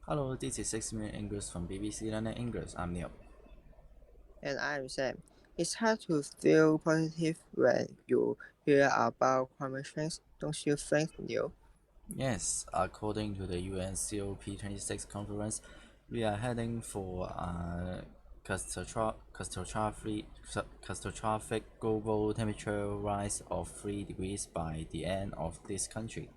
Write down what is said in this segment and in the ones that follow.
Hello, this is 6 Minute English from BBC Learning English. I'm Neil. And I'm Sam. It's hard to feel positive when you hear about climate change, don't you think, Neil? Yes, according to the UN COP26 conference, we are heading for a catastrophic global temperature rise of 3 degrees by the end of this century.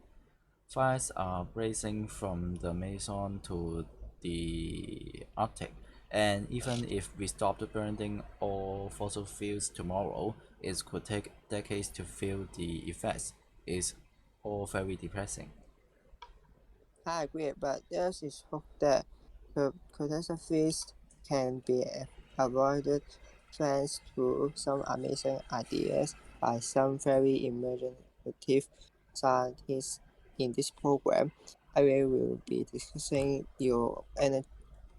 Fires are blazing from the Amazon to the Arctic, and even if we stopped burning all fossil fuels tomorrow, it could take decades to feel the effects. It's all very depressing. I agree, but there is hope that catastrophes can be avoided thanks to some amazing ideas by some very imaginative scientists in this program. I will be discussing your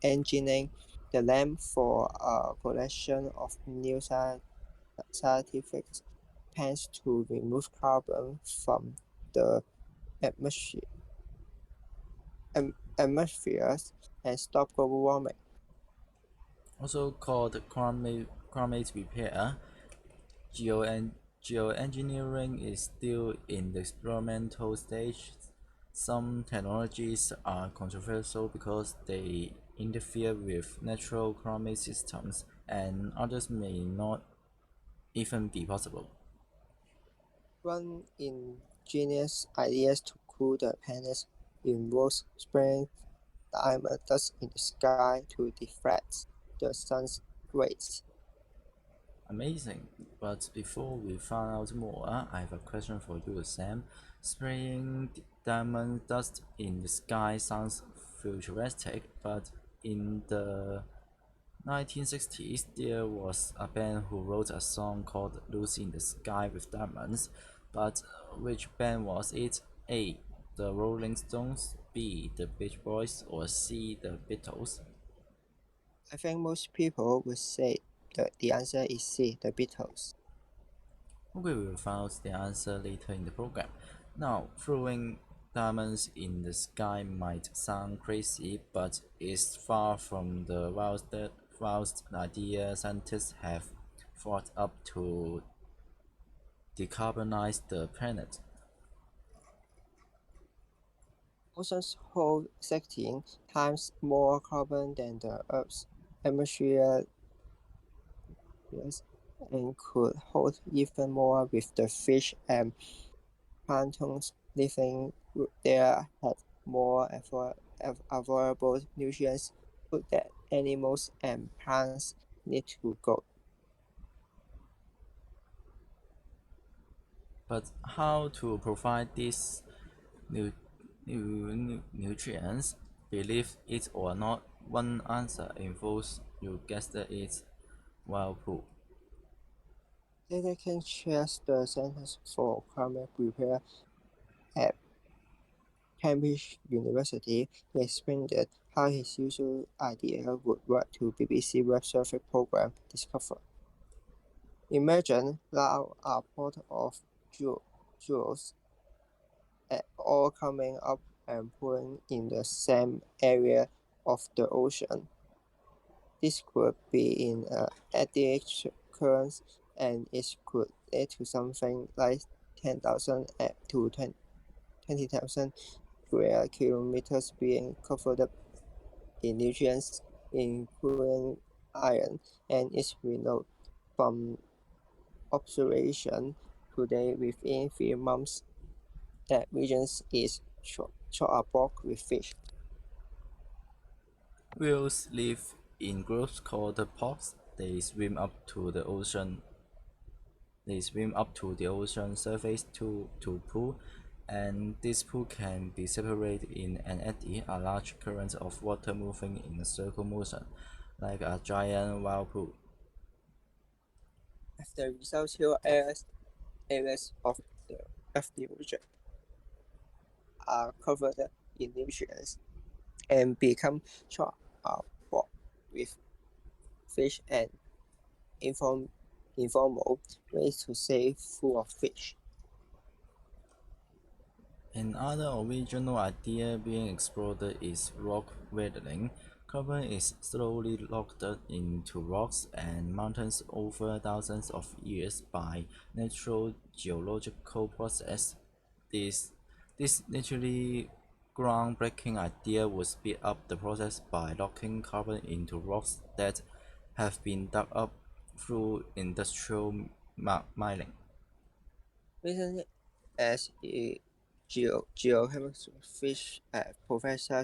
engineering the lamp for a collection of new scientific plans to remove carbon from the atmosphere, atmospheres and stop global warming. Also called climate repair, geoengineering is still in the experimental stage. Some technologies are controversial because they interfere with natural climate systems, and others may not even be possible. One ingenious idea to cool the planets involves spraying diamond dust in the sky to deflect the sun's rays. Amazing. But before we find out more, I have a question for you, Sam. Spraying diamond dust in the sky sounds futuristic, but in the 1960s, there was a band who wrote a song called Lucy in the Sky with Diamonds. But which band was it? A. The Rolling Stones, B. The Beach Boys, or C. The Beatles? I think most people would say that the answer is C, the Beatles. We will find out the answer later in the program. Now, throwing diamonds in the sky might sound crazy, but it's far from the wildest idea scientists have thought up to decarbonize the planet. Oceans hold 16 times more carbon than the Earth's atmosphere yes, and could hold even more with the fish and plankton living there had more available nutrients food that animals and plants need to grow. But how to provide these nu- nutrients? Believe it or not, one answer involves, you guessed it, wild poop. Data can share the Centers for Climate Repair at Cambridge University. He explained how his usual idea would work to BBC Web Survey program Discover. Imagine now a pot of jewels all coming up and pooling in the same area of the ocean. This could be in Atlantic currents and it could lead to something like 10,000 to 20,000 square kilometers being covered up in nutrients, including iron, and is renowned from observation today within 3 months that regions is chock-a-block with fish. Whales live in groups called pods. They swim up to the ocean surface to pool, and this pool can be separated in an eddy, a large current of water moving in a circle motion, like a giant whirlpool. As the result, areas of the ocean are covered in nutrients and become chock-a-block with fish and inform, informal ways to say full of fish. Another original idea being explored is rock weathering. Carbon is slowly locked into rocks and mountains over thousands of years by natural geological process. This this literally groundbreaking idea would speed up the process by locking carbon into rocks that have been dug up through industrial mining. Recently, as a geochemist fish Professor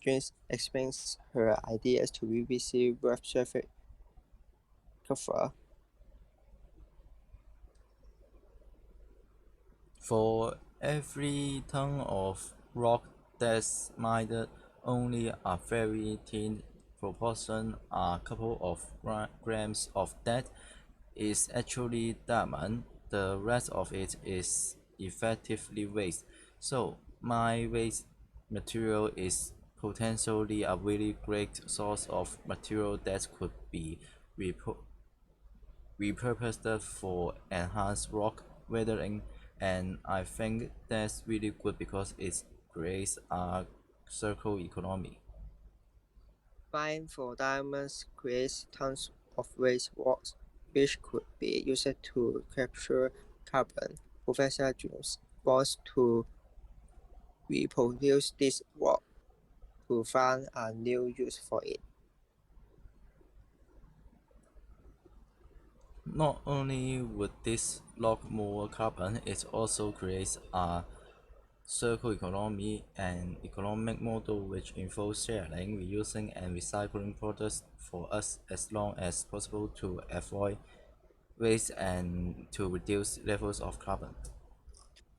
James explains her ideas to BBC World Surface cover. For every ton of rock that's mined, only a very thin proportion, a couple of grams of that, is actually diamond. The rest of it is effectively waste. So my waste material is potentially a really great source of material that could be repurposed for enhanced rock weathering, and I think that's really good because it creates a circle economy. Mine for diamonds creates tons of waste rocks, which could be used to capture carbon. Professor Jones wants to reproduce this rock to find a new use for it. Not only would this lock more carbon, it also creates a circle economy, an economic model which involves sharing, reusing, and recycling products for us as long as possible to avoid waste and to reduce levels of carbon.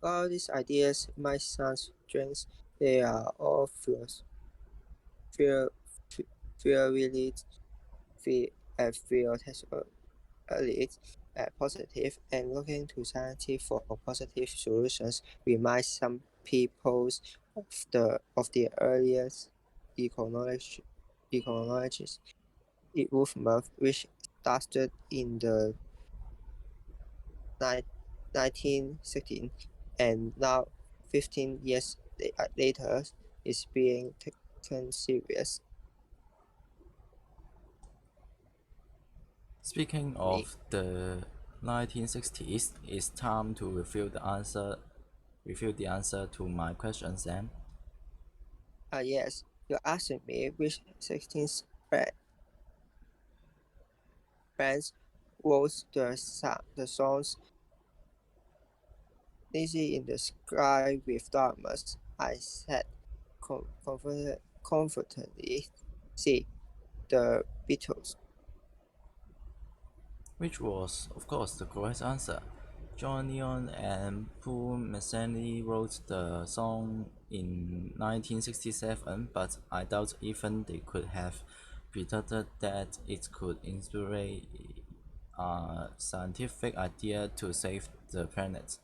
All these ideas might sound strange, they are all theoretically positive, and looking to science for positive solutions reminds some people of the earliest ecologies movement, which started in the 1916, and now 15 years later is being taken serious. Speaking of the 1960s, it's time to reveal the answer to my question, Sam. Yes, you asked me which 16 bands wrote the songs "Lazy in the Sky with Diamonds." I said confidently, "See, the Beatles." Which was, of course, the correct answer. John Lennon and Paul McCartney wrote the song in 1967, but I doubt even they could have predicted that it could inspire a scientific idea to save the planet.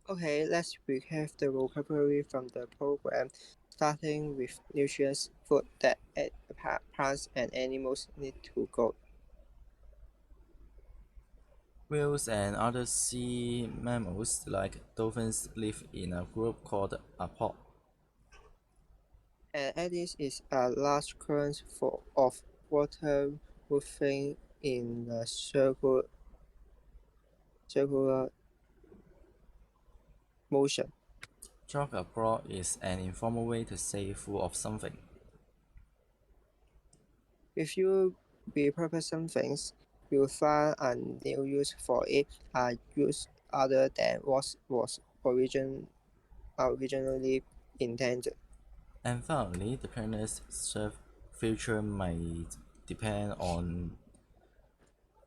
Okay, let's recap the vocabulary from the program, starting with nutrients, food that plants and animals need to grow. Whales and other sea mammals like dolphins live in a group called a pod. An eddy is a large current of water moving in a circular motion. Chock a block is an informal way to say full of something. If you repurpose some things, you find a new use for it, a use other than what was originally intended. And finally, the planet's future might depend on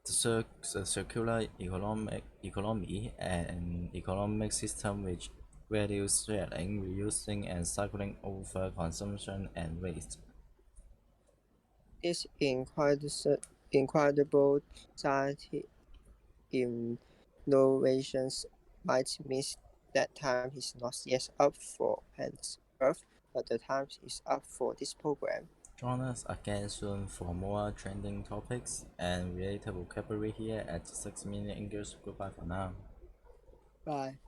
the circular economy and economic system which values sharing, reusing, and cycling over consumption and waste. This incredible scientific innovations might mean that time is not yet up for planet Earth, but the time is up for this program. Join us again soon for more trending topics and related vocabulary here at 6 Minute English. Goodbye for now. Bye.